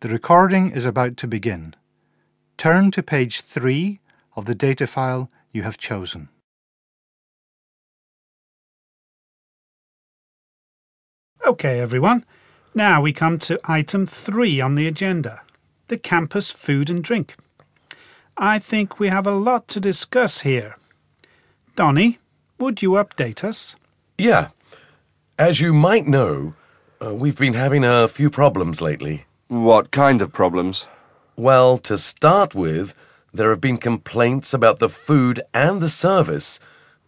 The recording is about to begin. Turn to page 3 of the data file you have chosen. OK, everyone. Now we come to item 3 on the agenda, the campus food and drink. I think we have a lot to discuss here. Donny, would you update us? Yeah. As you might know, we've been having a few problems lately. What kind of problems? Well, to start with, there have been complaints about the food and the service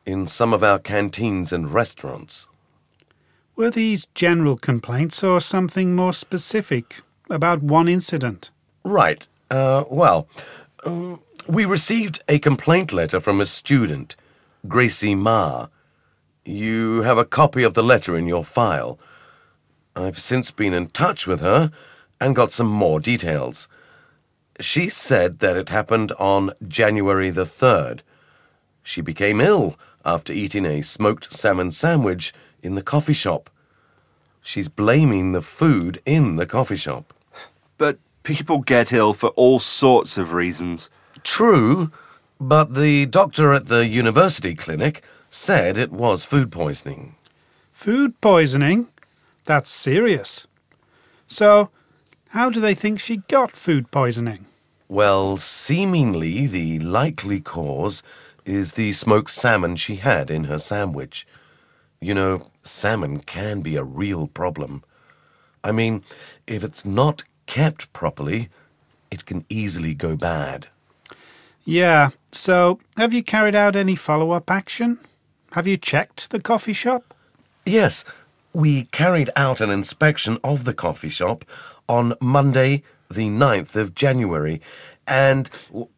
in some of our canteens and restaurants. Were these general complaints or something more specific about one incident? Right. We received a complaint letter from a student, Gracie Ma. You have a copy of the letter in your file. I've since been in touch with her and got some more details. She said that it happened on January the 3rd. She became ill after eating a smoked salmon sandwich in the coffee shop. She's blaming the food in the coffee shop. But people get ill for all sorts of reasons. True, but the doctor at the university clinic said it was food poisoning. Food poisoning? That's serious. So, how do they think she got food poisoning? Well, seemingly the likely cause is the smoked salmon she had in her sandwich. You know, salmon can be a real problem. I mean, if it's not kept properly, it can easily go bad. Yeah, so have you carried out any follow-up action? Have you checked the coffee shop? Yes, we carried out an inspection of the coffee shop on Monday, the 9th of January, and...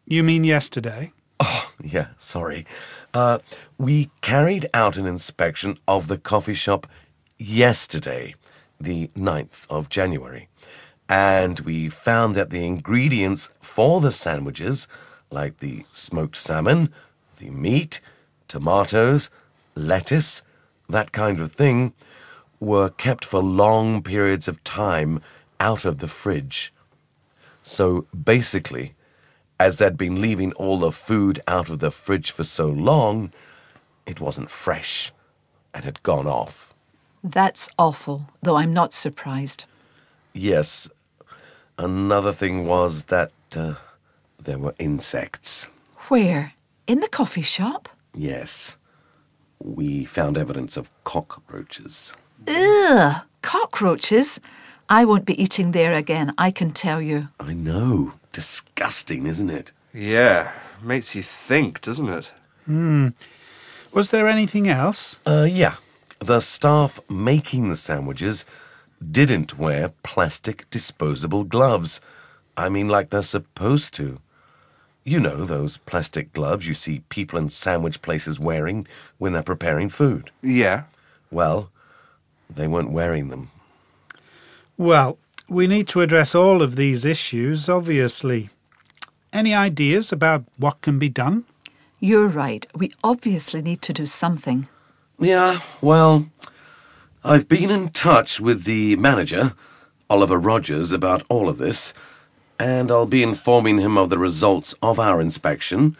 You mean yesterday? Oh, yeah, sorry. We carried out an inspection of the coffee shop yesterday, the 9th of January, and we found that the ingredients for the sandwiches, like the smoked salmon, the meat, tomatoes, lettuce, that kind of thing, were kept for long periods of time out of the fridge. So basically, as they'd been leaving all the food out of the fridge for so long, it wasn't fresh and had gone off. That's awful, though I'm not surprised. Yes. Another thing was that there were insects. Where? In the coffee shop? Yes. We found evidence of cockroaches. Ugh! Cockroaches? I won't be eating there again, I can tell you. I know. Disgusting, isn't it? Yeah, makes you think, doesn't it? Was there anything else? Yeah. The staff making the sandwiches didn't wear plastic disposable gloves. I mean, like they're supposed to. You know, those plastic gloves you see people in sandwich places wearing when they're preparing food. Yeah. Well, they weren't wearing them. Well, we need to address all of these issues, obviously. Any ideas about what can be done? You're right. We obviously need to do something. Yeah, well, I've been in touch with the manager, Oliver Rogers, about all of this, and I'll be informing him of the results of our inspection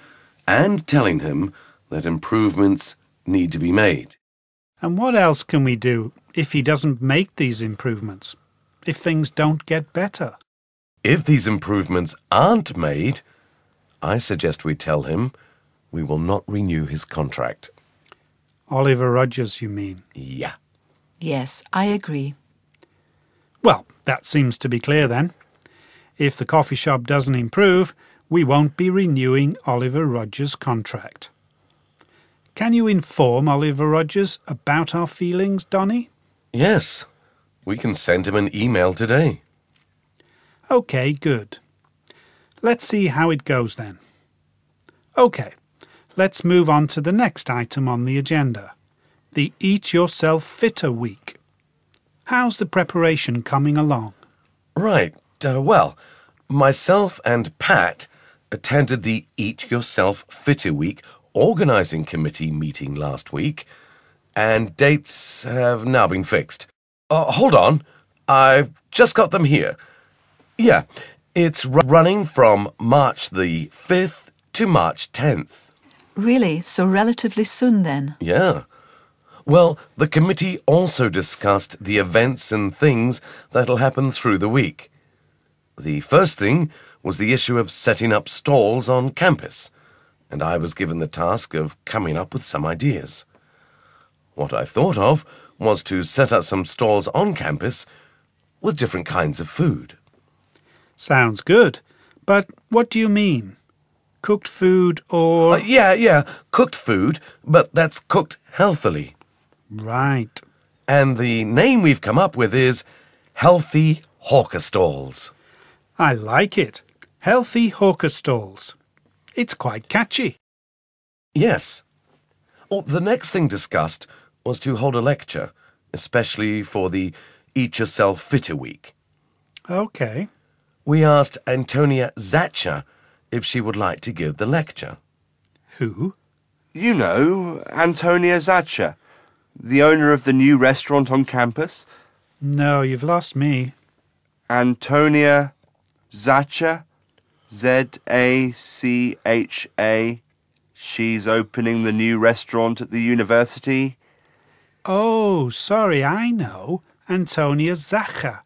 and telling him that improvements need to be made. And what else can we do if he doesn't make these improvements? If things don't get better? If these improvements aren't made, I suggest we tell him we will not renew his contract. Oliver Rogers, you mean? Yeah. Yes, I agree. Well, that seems to be clear then. If the coffee shop doesn't improve, we won't be renewing Oliver Rogers' contract. Can you inform Oliver Rogers about our feelings, Donny? Yes. We can send him an email today. OK, good. Let's see how it goes then. OK, let's move on to the next item on the agenda, the Eat Yourself Fitter Week. How's the preparation coming along? Right. Well, myself and Pat attended the Eat Yourself Fitter Week organising committee meeting last week, and dates have now been fixed. Hold on. I've just got them here. Yeah, it's running from March the 5th to March 10th. Really? So relatively soon then? Yeah. Well, the committee also discussed the events and things that'll happen through the week. The first thing was the issue of setting up stalls on campus, and I was given the task of coming up with some ideas. What I thought of was to set up some stalls on campus with different kinds of food. Sounds good. But what do you mean? Cooked food or... Yeah, cooked food, but that's cooked healthily. Right. And the name we've come up with is Healthy Hawker Stalls. I like it. Healthy hawker stalls. It's quite catchy. Yes. Oh, the next thing discussed was to hold a lecture, especially for the Eat Yourself Fitter Week. OK. We asked Antonia Zacher if she would like to give the lecture. Who? You know, Antonia Zacher, the owner of the new restaurant on campus. No, you've lost me. Antonia Zacher, Z-A-C-H-A. She's opening the new restaurant at the university. Oh, sorry, I know. Antonia Zacher,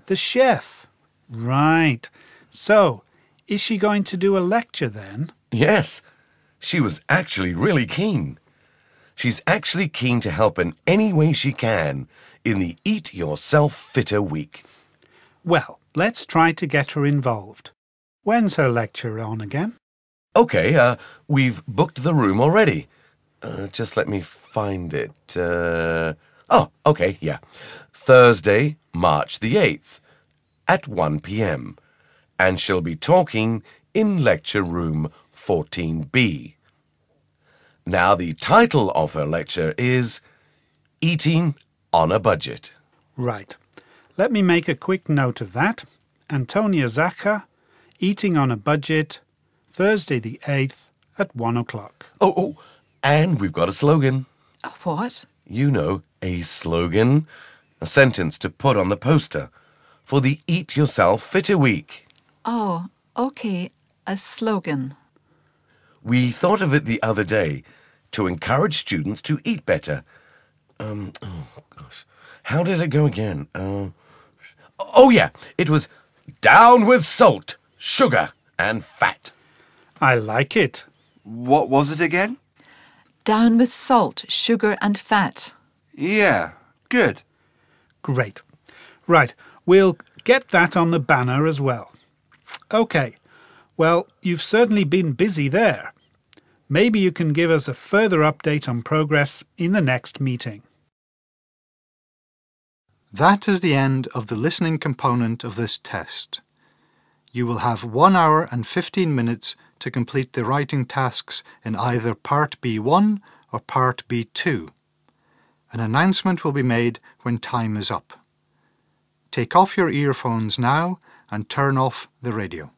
the chef. Right. So, is she going to do a lecture then? Yes, she was actually really keen. She's actually keen to help in any way she can in the Eat Yourself Fitter Week. Well, let's try to get her involved. When's her lecture on again? OK, we've booked the room already. Just let me find it. OK, yeah. Thursday, March the 8th, at 1 p.m. And she'll be talking in lecture room 14B. Now, the title of her lecture is Eating on a Budget. Right. Let me make a quick note of that. Antonia Zacher, Eating on a Budget, Thursday the 8th at 1 o'clock. Oh, and we've got a slogan. What? You know, a slogan. A sentence to put on the poster for the Eat Yourself Fitter Week. Oh, OK. A slogan. We thought of it the other day to encourage students to eat better. How did it go again? It was down with salt, sugar and fat. I like it. What was it again? Down with salt, sugar and fat. Yeah, good. Great. Right, we'll get that on the banner as well. OK. Well, you've certainly been busy there. Maybe you can give us a further update on progress in the next meeting. That is the end of the listening component of this test. You will have 1 hour and 15 minutes to complete the writing tasks in either Part B1 or Part B2. An announcement will be made when time is up. Take off your earphones now and turn off the radio.